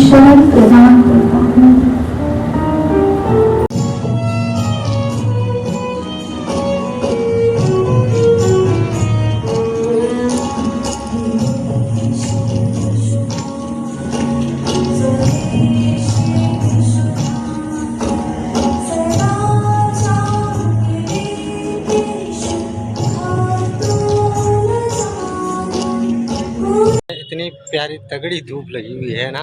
शरण प्रदान करता हूँ। इतनी प्यारी तगड़ी धूप लगी हुई है ना,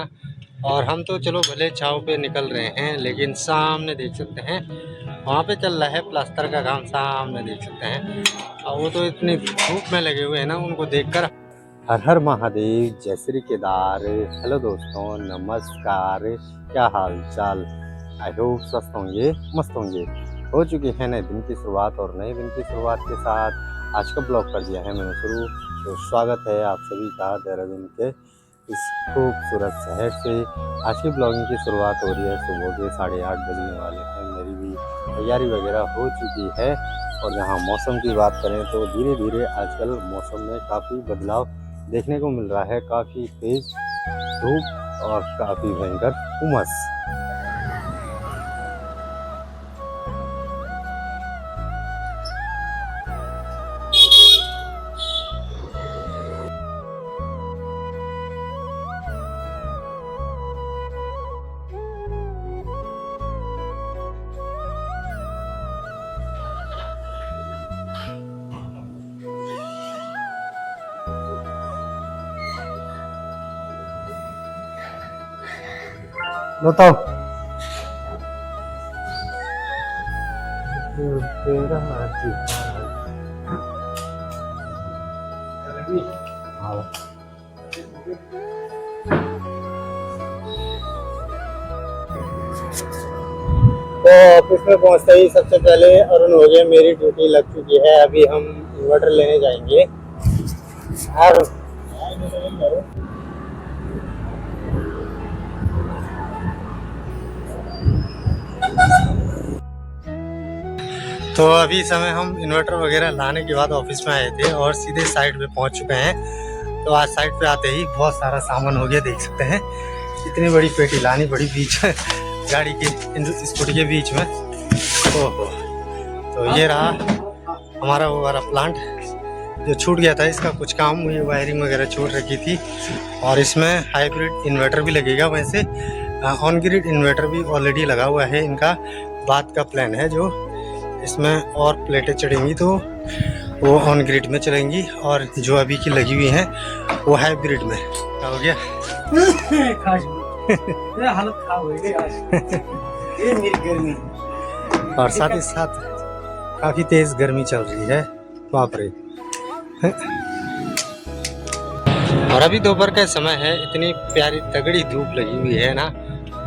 और हम तो चलो भले छाँव पे निकल रहे हैं, लेकिन सामने देख सकते हैं वहाँ पे चल रहा है प्लास्टर का काम, सामने देख सकते हैं। और वो तो इतनी धूप में लगे हुए हैं ना, उनको देखकर हर हर महादेव, जय श्री केदार। हेलो दोस्तों, नमस्कार, क्या हाल चाल। आई होप स्वस्थ होंगे, मस्त होंगे। हो चुकी है नए दिन की शुरुआत, और नए दिन की शुरुआत के साथ आज का ब्लॉग कर दिया है मैंने शुरू। तो स्वागत है आप सभी का देहरादून के इस खूबसूरत शहर से। आज की ब्लॉगिंग की शुरुआत हो रही है सुबह के 8:30 बजने वाले हैं। मेरी भी तैयारी वगैरह हो चुकी है। और जहाँ मौसम की बात करें तो धीरे धीरे आजकल मौसम में काफ़ी बदलाव देखने को मिल रहा है। काफ़ी तेज़ धूप और काफ़ी भयंकर उमस। बताओ तो ऑफिस में पहुंचते ही सबसे पहले अरुण हो गया, मेरी ड्यूटी लग चुकी है। अभी हम इन्वर्टर लेने जाएंगे। तो अभी समय हम इन्वर्टर वगैरह लाने के बाद ऑफिस में आए थे और सीधे साइट पे पहुंच चुके हैं। तो आज साइट पे आते ही बहुत सारा सामान हो गया, देख सकते हैं। इतनी बड़ी पेटी लानी पड़ी बीच में गाड़ी की स्कूटी के बीच में। ओहो, तो ये रहा हमारा वो वाला प्लांट जो छूट गया था। इसका कुछ काम, ये वायरिंग वगैरह छूट रखी थी। और इसमें हाइब्रिड इन्वर्टर भी लगेगा। वैसे ऑन ग्रिड इन्वर्टर भी ऑलरेडी लगा हुआ है। इनका बाद का प्लान है जो इसमें और प्लेटें चढ़ेंगी तो वो ऑन ग्रिड में चलेंगी, और जो अभी की लगी हुई हैं वो हाइब्रिड में। क्या हो गया? हालत खराब हो गई आज। ये मेरी गर्मी। और साथ ही साथ काफी तेज गर्मी चल रही है, बाप रे। और अभी दोपहर का समय है, इतनी प्यारी तगड़ी धूप लगी हुई है ना,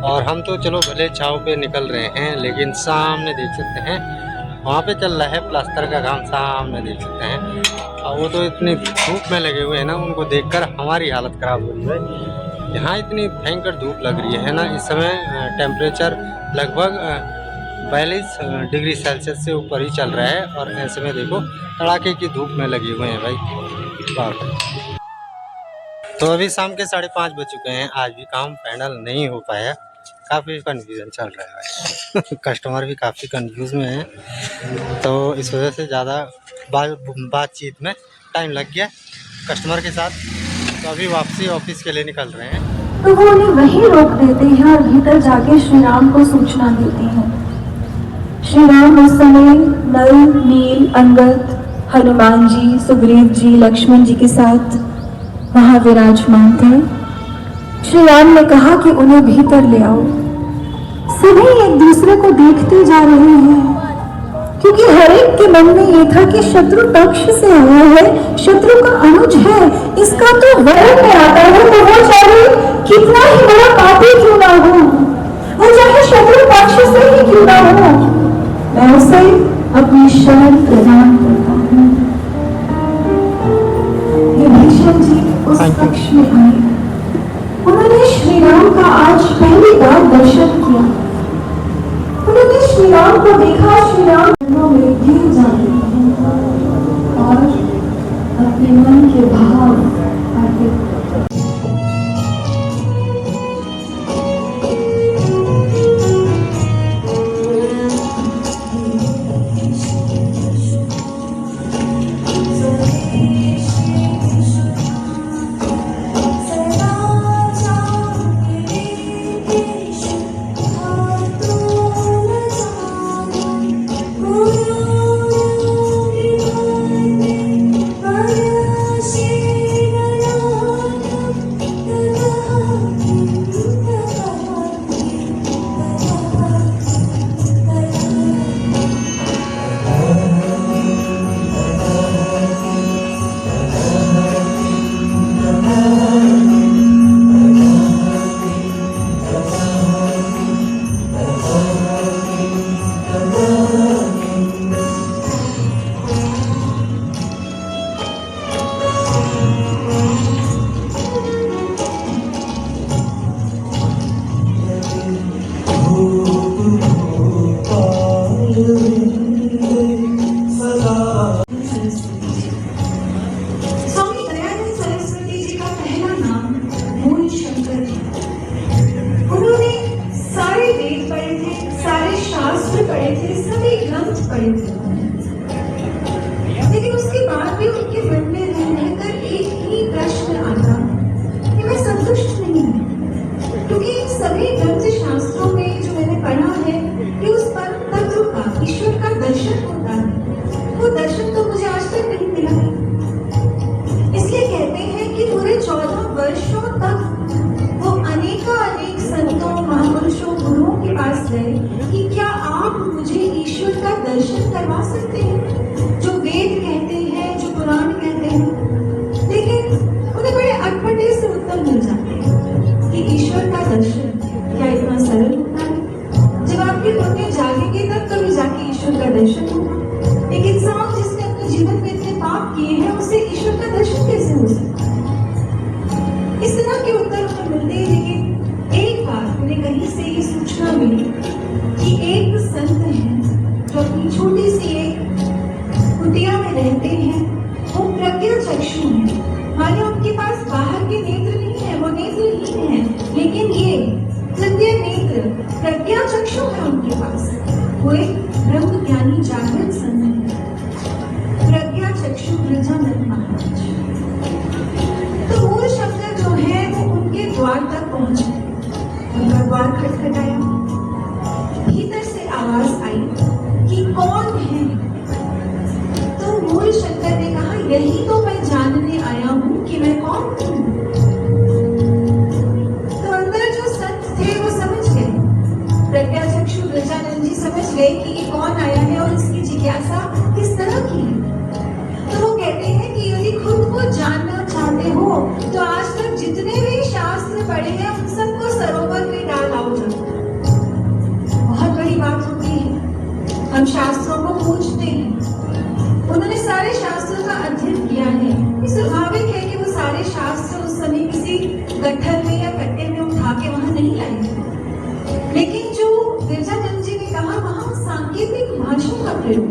और हम तो चलो भले छाँव पे निकल रहे हैं, लेकिन सामने देख सकते हैं वहाँ पे चल रहा है प्लास्टर का काम, सामने देख सकते हैं। और वो तो इतनी धूप में लगे हुए हैं ना, उनको देखकर हमारी हालत ख़राब हो रही है। यहाँ इतनी भयंकर धूप लग रही है ना। इस समय टेम्परेचर लगभग 42 डिग्री सेल्सियस से ऊपर ही चल रहा है। और ऐसे में देखो कड़ाके की धूप में लगे हुए हैं भाई, बाप। तो अभी शाम के 5:30 बज चुके हैं। आज भी काम फाइनल नहीं हो पाया, काफ़ी कन्फ्यूज़न चल रहा है। कस्टमर भी काफ़ी कन्फ्यूज़ में है, तो इस वजह से ज़्यादा बातचीत में टाइम लग गया कस्टमर के साथ। तो अभी वापसी ऑफिस के लिए निकल रहे हैं। तो वो उन्हें वहीं रोक देते हैं और भीतर जाके श्री राम को सूचना देते हैं। श्री राम उस समय नल, नील, अंगद, हनुमान जी, सुग्रीव जी, लक्ष्मण जी के साथ वहां विराजमान थे। श्री राम ने कहा कि उन्हें भीतर ले आओ। सभी एक दूसरे को देखते जा रहे हैं, क्योंकि हर एक के मन में ये था कि शत्रु पक्ष से आया है, शत्रु का अनुज है, इसका तो वर्ण में आता है, तो वो चाहे कितना ही बड़ा पापी क्यों ना हो, वो चाहे शत्रु पक्ष से ही क्यों ना हो, मैं उसे अपनी शरण प्रदान करता हूँ। विभीषण जी उस पक्ष में आए। उन्होंने श्री राम का आज पहली बार दर्शन किया। उन्होंने श्री राम को देखा। श्री राम में गिर जाते हैं और अपने मन के भाव भी उनके मन में रहकर एक ही प्रश्न आता कि मैं संतुष्ट नहीं हूँ, क्योंकि इन सभी ग्रंथ शास्त्रों में जो मैंने पढ़ा है कि उस परम तत्व का, ईश्वर का दर्शन होता है, वो दर्शन तो मुझे आज तक नहीं मिला है। इसलिए कहते हैं कि पूरे 14 वर्षों तक वो अनेक संतों, महापुरुषों, गुरुओं के पास गए कि क्या आप मुझे ईश्वर का दर्शन करवा सकते हैं, जो वेद कहते हैं, जो पुराण कहते हैं। लेकिन उन्हें बड़े अटपटे से उत्तर मिल जाते हैं कि ईश्वर का दर्शन क्या इतना सरल होता है? जब आपकी पुण्य जागेगी तब कभी जाके ईश्वर का दर्शन होगा। एक इंसान जिसने अपने जीवन में इतने पाप किए हैं, उसे ईश्वर का दर्शन कैसे हो सकता है? इस तरह के उत्तर उन्हें मिलते हैं। लेकिन एक बार उन्हें कहीं से ये सूचना मिली कि एक संत है जो अपनी छोटी सी एक कुटिया में रहते हैं, वो प्रज्ञा चक्षु है। माने उनके पास बाहर के नेत्र नहीं है, वो नेत्रहीन है, लेकिन ये तृतीय नेत्र प्रज्ञा चक्षु है उनके पास। वो एक ब्रह्म ज्ञानी जागृत संत है, प्रज्ञा चक्षु ब्रजानंद महाराज। तो मूल शंकर जो है वो उनके द्वार तक पहुंचे, उनका द्वार खटखटाया, भीतर से आवाज आई कि कौन है? तो मूल शंकर ने कहा, यही तो मैं जानने आया हूं कि मैं कौन हूं। तो अंदर जो संत थे वो समझ गए, प्रज्ञा चक्षु ब्रजानंद जी समझ गए कि ये कौन आया है और इसकी जिज्ञासा किस तरह की है। तो वो कहते हैं कि यदि खुद को जानना चाहते हो तो आज तक जितने भी शास्त्र पढ़े हैं उन सबको सरोवर में डाल आओ जाओ। बहुत बड़ी बात होती है, हम शास्त्रों को पूछते हैं, उन्होंने सारे शास्त्रों का अध्ययन किया है। ये स्वाभाविक है कि वो सारे शास्त्र उस समय किसी गट्ठर में या कट्टे में उठा के वहां नहीं लाए। लेकिन जो ब्रजानंद जी ने कहा, वहां सांकेतिक भाषा का प्रयोग,